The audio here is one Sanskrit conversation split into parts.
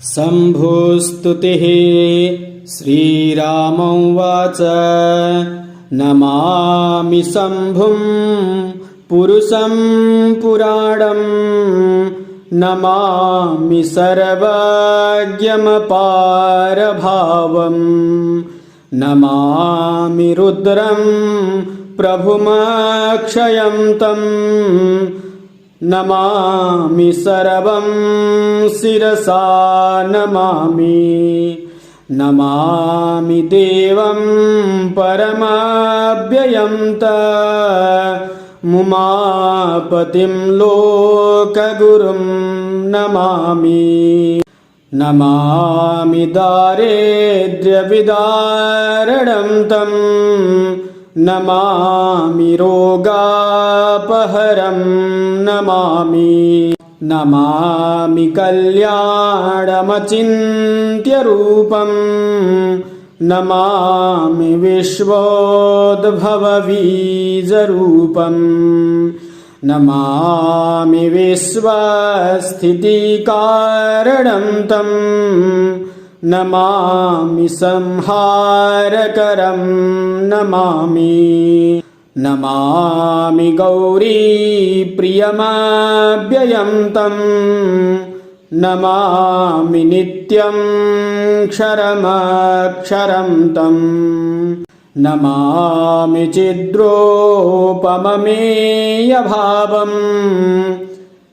शम्भुस्तुतिः। श्रीराम उवाच नमामि शम्भुं पुरुषं पुराणं नमामि सर्वज्ञमपारभावं नमामि रुद्रं प्रभुमक्षयं तं नमामि सर्वं शिरसा नमामि नमामि देवं परमव्ययं मुमापतिं लोकगुरुं नमामि नमामि दारिद्र्यविदारणं तं नमामि रोगापहरं नमामि नमामि कल्याणमचिन्त्यरूपं नमामि विश्वोद्भवबीजरूपं नमामि विश्वस्थितिकारणं तं नमामि संहारकरं नमामि नमामि गौरीप्रियमव्ययं तं नमामि नित्यं क्षरमक्षरं तं नमामि चिद्रूपममेयभावं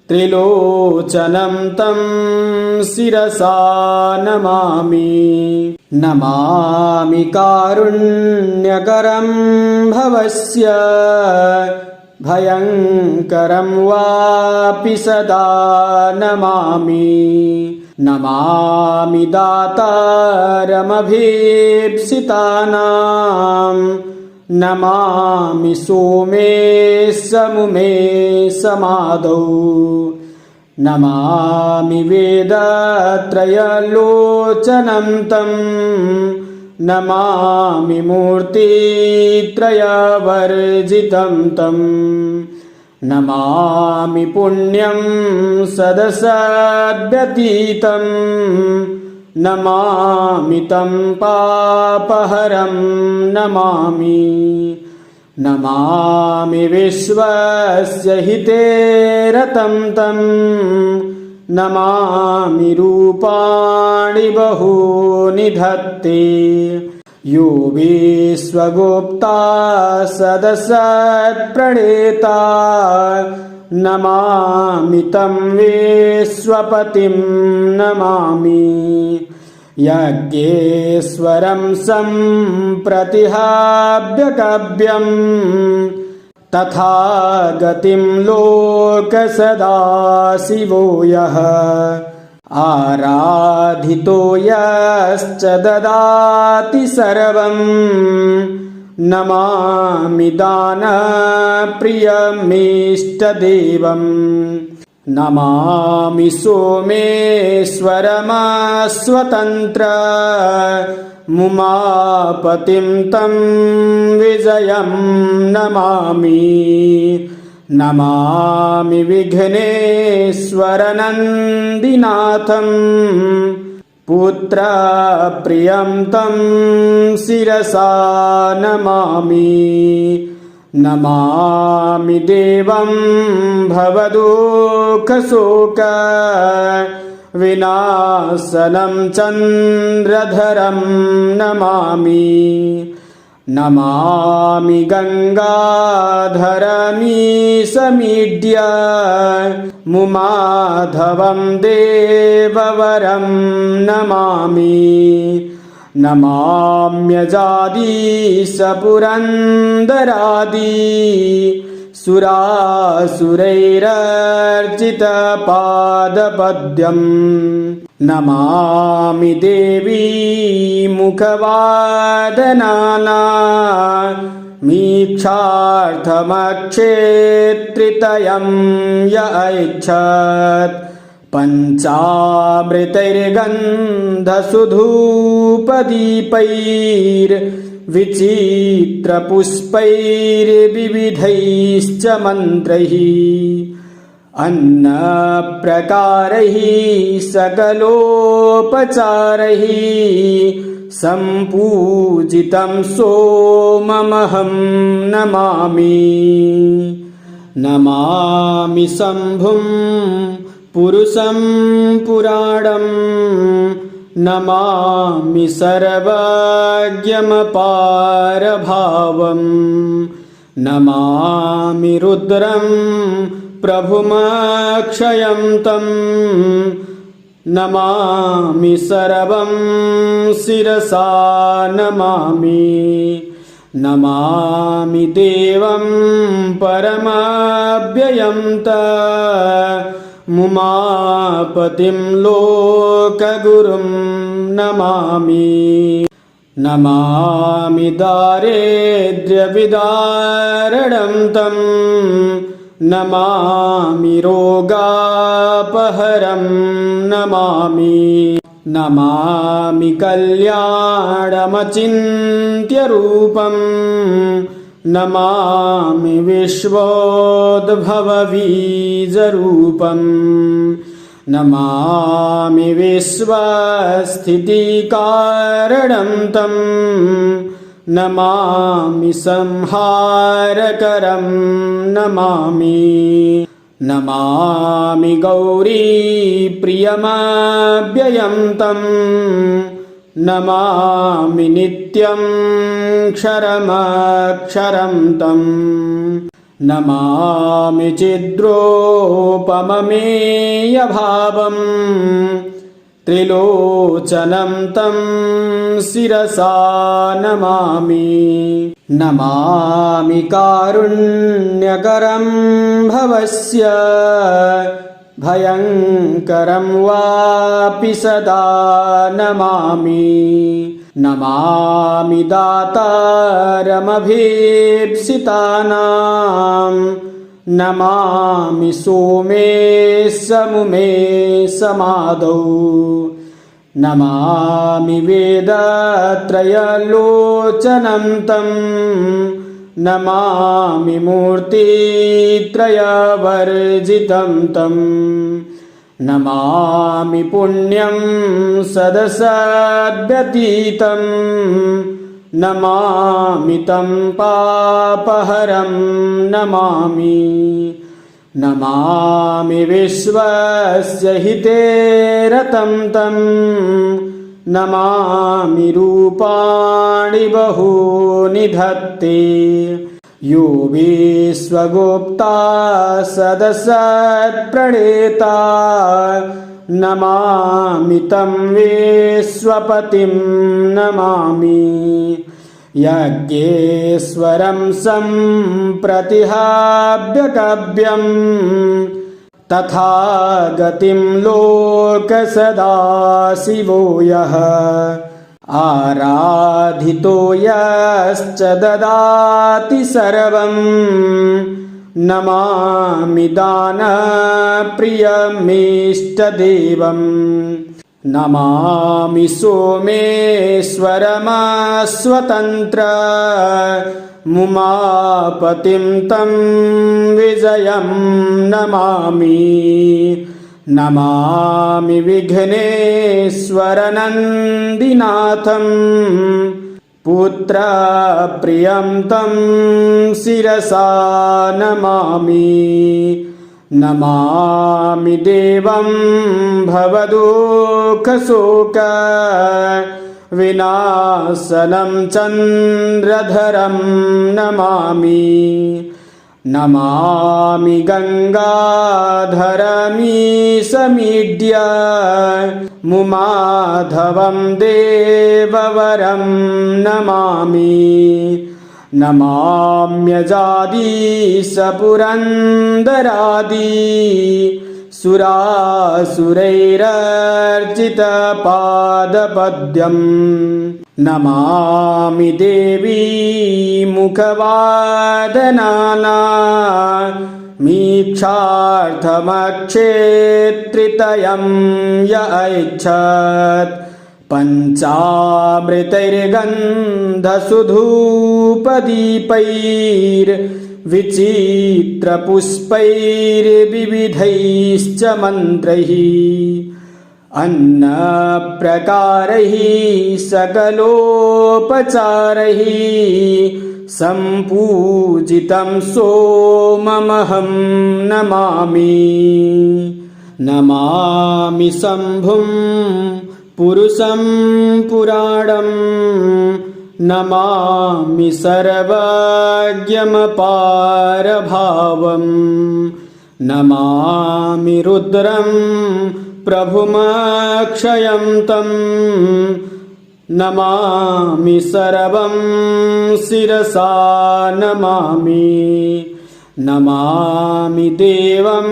त्रिलोचनं तं शिरसा नमामि नमामि कारुण्यकरं भवस्य भयङ्करं वापि सदा नमामि नमामि दातारमभीप्सितानां नमामि सोमेशमुमे समादौ नमामि वेदत्रयलोचनं तं नमामि मूर्तित्रयवर्जितं तं नमामि पुण्यं सदसद्व्यतीतं नमामि तं पापहरं नमामि नमामि विश्वस्य हिते रतं तं नमामि रूपाणि बहूनि धत्ते यो विश्वगुप्ता सदसत्प्रणेता नमामि तं विश्वपतिं नमामि यज्ञेश्वरं सम्प्रतिहाव्यकव्यं तथा गतिं लोकसदाशिवो यः आराधितो यश्च ददाति सर्वं नमामि दानप्रियमीष्टदेवं नमामि सोमेश्वरमस्वतन्त्र मुमापतिं तं विजयं नमामि नमामि विघ्नेश्वरनन्दिनाथं पुत्रप्रियं तं शिरसा नमामि नमामि देवं भवदुःखशोक विनाशनं चन्द्रधरं नमामि नमामि गङ्गाधरमीशमीड्य मुमाधवं देववरं नमामि नमाम्यजादीशपुरन्दरादि सुरासुरैरर्चितपादपद्यं नमामि देवी मुखवादनाना मीक्षार्थमक्षेत्रितयं य ऐच्छत् पञ्चामृतैर्गन्धसुधूपदीपैर्विचित्रपुष्पैर्विविधैश्च मन्त्रैः अन्नप्रकारैः सकलोपचारैः सम्पूजितं सोममहं नमामि। नमामि शम्भुं पुरुषं पुराणं, नमामि सर्वज्ञमपारभावं, नमामि रुद्रं प्रभुमक्षयं तं, नमामि सर्वं शिरसा नमामि। नमामि देवं परमव्ययं मुमापतिं लोकगुरुं नमामि। नमामि दारिद्र्यविदारणं तं, नमामि रोगापहरं नमामि। नमामि कल्याणमचिन्त्यरूपं, नमामि विश्वोद्भवबीजरूपं, नमामि विश्वस्थितिकारणं तं, नमामि संहारकरं नमामि। नमामि गौरीप्रियमव्ययं तं, नमामि नित्यं क्षरमक्षरं तं, नमामि चिद्रूपममेयभावं, त्रिलोचनं तं शिरसा नमामि। नमामि कारुण्यकरं भवस्य, भयङ्करं वापि सदा नमामि। नमामि दातारमभीप्सितानां, नमामि सोमेशमुमे समादौ, नमामि वेदत्रयलोचनं तं, नमामि मूर्तित्रयवर्जितं तं, नमामि पुण्यं सदसद्व्यतीतं, नमामि तं पापहरं नमामि। नमामि विश्वस्य हिते रतं तं, नमामि रूपाणि बहूनि धत्ते, यो विश्वगुप्ता सदसत्प्रणेता, नमामि तं विश्वपतिं नमामि। यज्ञेश्वरं सम्प्रतिहाव्यकव्यं, तथा गतिं लोकसदाशिवो यः, आराधितो यश्च ददाति सर्वं, नमामि दानप्रियमीष्टदेवं। नमामि सोमेश्वरमस्वतन्त्र, मुमापतिं तं विजयं नमामि। नमामि विघ्नेश्वरनन्दिनाथं, पुत्रप्रियं तं शिरसा नमामि। नमामि देवं भवदुःखशोक विनाशनं चन्द्रधरं नमामि। नमामि गङ्गाधरमीशमीड्य मुमाधवं देववरं नमामि। नमाम्यजादीशपुरन्दरादि सुरासुरैरर्चितपादपद्यं। नमामि देवी मुखवादनाना मीक्षार्थमक्षेत्रितयं य ऐच्छत् पञ्चामृतैर्गन्धसुधूपदीपैर्विभूषितं विचित्रपुष्पैर्विविधैश्च मन्त्रैः अन्नप्रकारैः सकलोपचारैः सम्पूजितं सोममहं नमामि। नमामि शम्भुं पुरुषं पुराणं नमामि सर्वज्ञमपारभावं नमामि रुद्रं प्रभुमक्षयं तं नमामि सर्वं शिरसा नमामि। नमामि देवं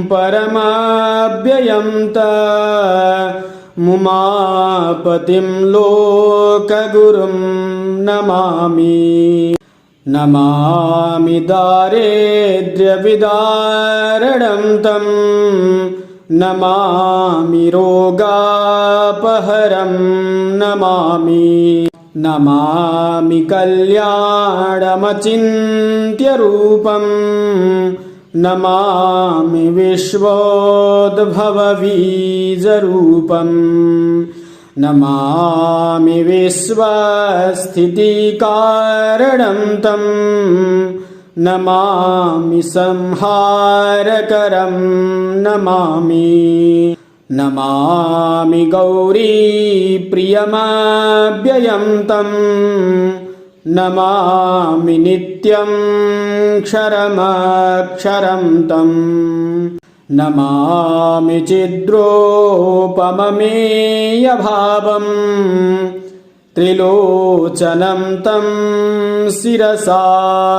परमव्ययं मुमापतिं लोकगुरुं नमामि। नमामि दारिद्र्यविदारणं तं नमामि रोगापहरं नमामि। नमामि कल्याणमचिन्त्यरूपं नमामि विश्वोद्भवबीजरूपं नमामि विश्वस्थितिकारणं तं नमामि संहारकरं नमामि। नमामि गौरीप्रियमव्ययं तं नमामि नित्यं क्षरमक्षरं तं नमामि चिद्रूपममेयभावं त्रिलोचनं तं शिरसा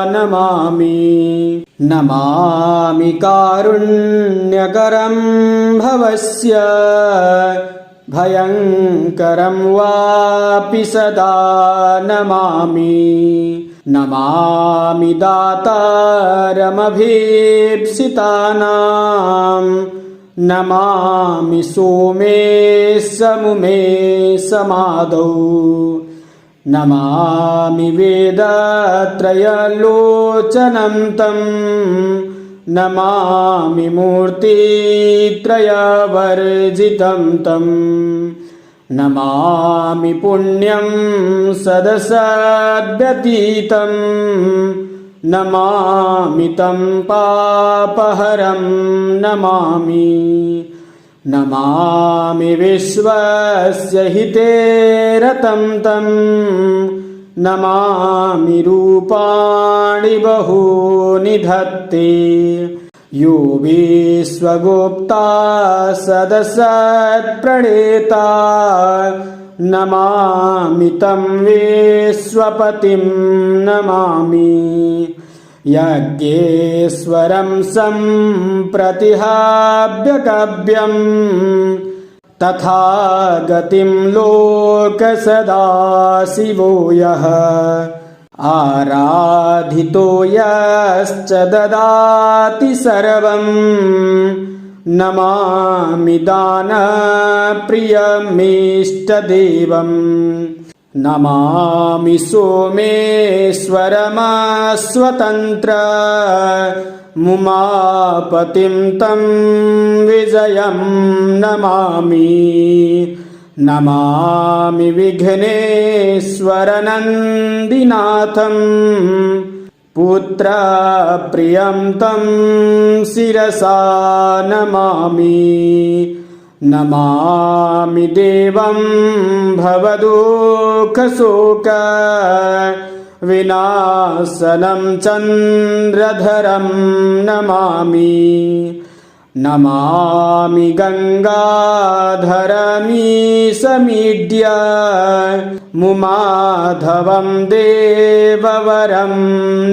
नमामि। नमामि कारुण्यकरं भवस्य भयङ्करं वापि सदा नमामि। नमामि दातारमभीप्सितानां नमामि सोमेशमुमे समादौ नमामि वेदत्रयलोचनं तं नमामि मूर्तित्रयवर्जितं तं नमामि पुण्यं सदसद्व्यतीतं नमामि तं पापहरं नमामि। नमामि विश्वस्य हिते रतं तं नमामि रूपाणि बहूनि धत्ते यो विश्वगुप्ता सदसत्प्रणेता नमामि तं विश्वपतिं नमामि। यज्ञेश्वरं सम्प्रतिहाव्यकव्यं तथा गतिं लोकसदाशिवो यः आराधितो यश्च ददाति सर्वं नमामि दानप्रियमीष्टदेवं नमामि सोमेश्वरमस्वतन्त्र मुमापतिं तं विजयं नमामि। नमामि विघ्नेश्वरनन्दिनाथं पुत्रप्रियं तं शिरसा नमामि। नमामि देवं भवदुःखशोक विनाशनं चन्द्रधरं नमामि। नमामि गङ्गाधरमीशमीड्य मुमाधवं देववरं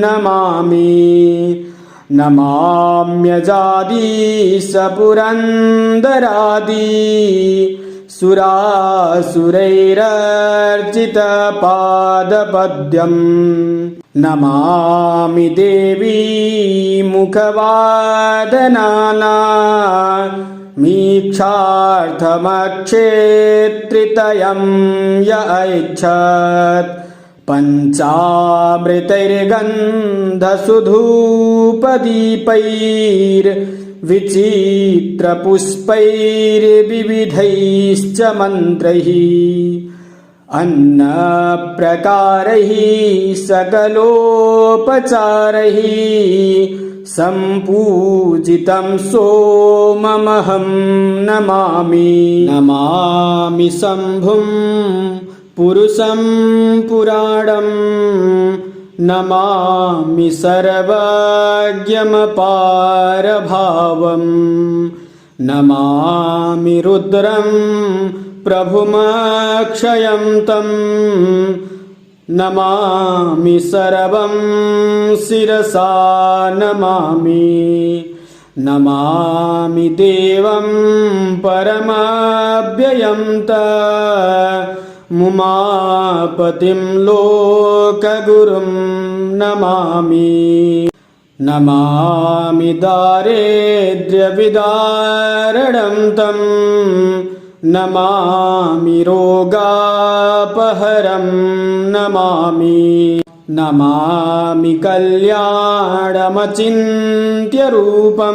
नमामि। नमाम्यजादीशपुरन्दरादि सुरासुरैरर्चितपादपद्यं नमामि देवी मुखवादनाना मीक्षार्थमक्षेत्रितयं य ऐच्छत् पञ्चामृतैर्गन्धसुधूपदीपैर्विचित्रपुष्पैर्विविधैश्च मन्त्रैः अन्नप्रकारैः सकलोपचारैः सम्पूजितं सोममहं नमामि। नमामि शम्भुं पुरुषं पुराणं, नमामि सर्वज्ञमपारभावं, नमामि रुद्रं प्रभुमक्षयं तं, नमामि सर्वं शिरसा नमामि। नमामि देवं परमव्ययं मुमापतिं लोकगुरुं नमामि। नमामि दारिद्र्यविदारणं तं, नमामि रोगापहरं नमामि। नमामि कल्याणमचिन्त्यरूपं,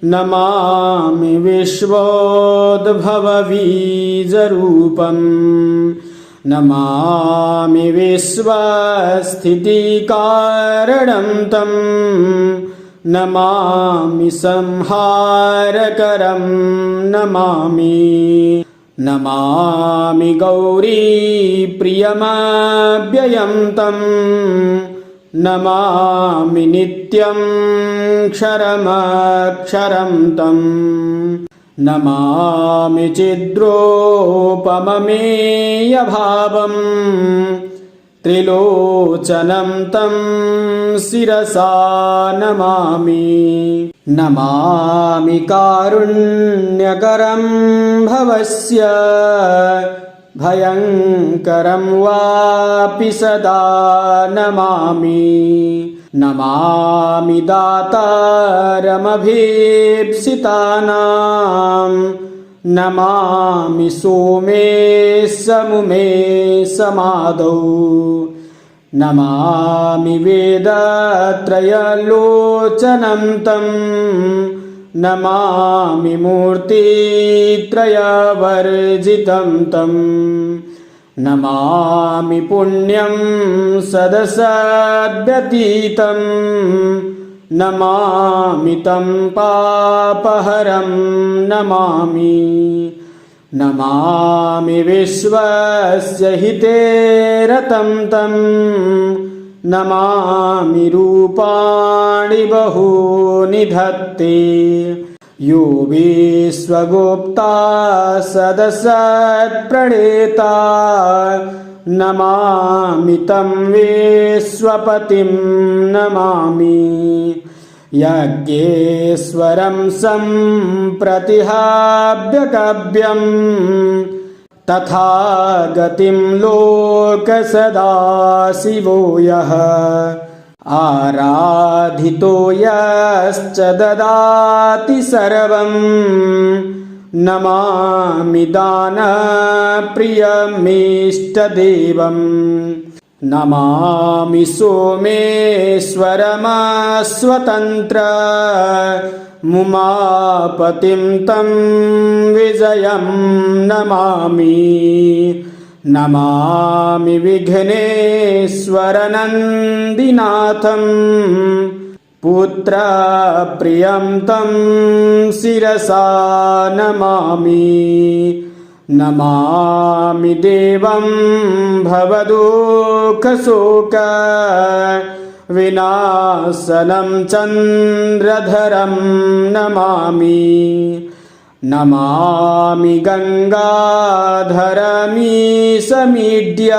नमामि विश्वोद्भवबीजरूपं, नमामि विश्वस्थितिकारणं तं, नमामि संहारकरं नमामि। नमामि गौरीप्रियमव्ययं तं, नमामि नित्यं क्षरमक्षरं तं, नमामि चिद्रोपममेयभावं, त्रिलोचनं तं शिरसा नमामि। नमामि कारुण्यकरं भवस्य, भयङ्करं वापि सदा नमामि। नमामि दातारमभीप्सितानां, नमामि सोमेशमुमे समादौ, नमामि वेदत्रयलोचनं तं, नमामि मूर्तित्रयवर्जितं तं, नमामि पुण्यं सदसद्व्यतीतं, नमामि तं पापहरं नमामि। नमामि विश्वस्य हिते रतं तं, नमामि रूपाणि बहूनि धत्ते, यो विश्वगुप्ता सदसत्प्रणेता, नमामि तं विश्वपतिं नमामि। यज्ञेश्वरं सम्प्रतिहाव्यकव्यं, तथा गतिं लोकसदाशिवो यः, आराधितो यश्च ददाति सर्वं, नमामि दानप्रियमीष्टदेवं, नमामि सोमेश्वरमस्वतन्त्र, मुमापतिं तं विजयं नमामि। नमामि विघ्नेश्वरनन्दिनाथं, पुत्रप्रियं तं शिरसा नमामि। नमामि देवं भवदुःखशोक विनाशनं चन्द्रधरं नमामि। नमामि गङ्गाधरमीशमीड्य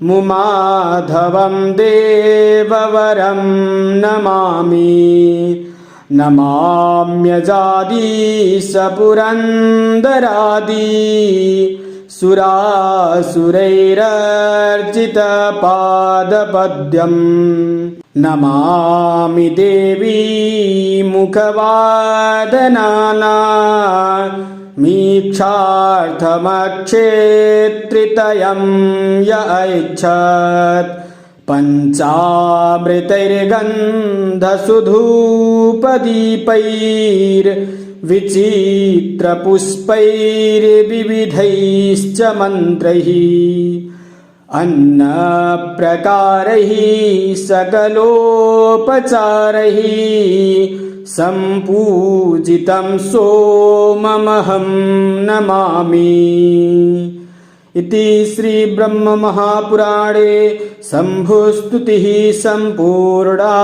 मुमाधवं देववरं नमामि। नमाम्यजादीशपुरन्दरादि सुरासुरैरर्चितपादपद्यं, नमामि देवी मुखवादनाना मीक्षार्थमक्षेत्रितयं य ऐच्छत् पञ्चामृतैर्गन्धसुधूपदीपैर्विचित्रपुष्पैर्विविधैश्च मन्त्रैः अन्नप्रकारैः सकलोपचारैः सम्पूजितं सोममहं नमामि। इति श्री ब्रह्म महापुराणे शम्भुस्तुतिः सम्पूर्णा।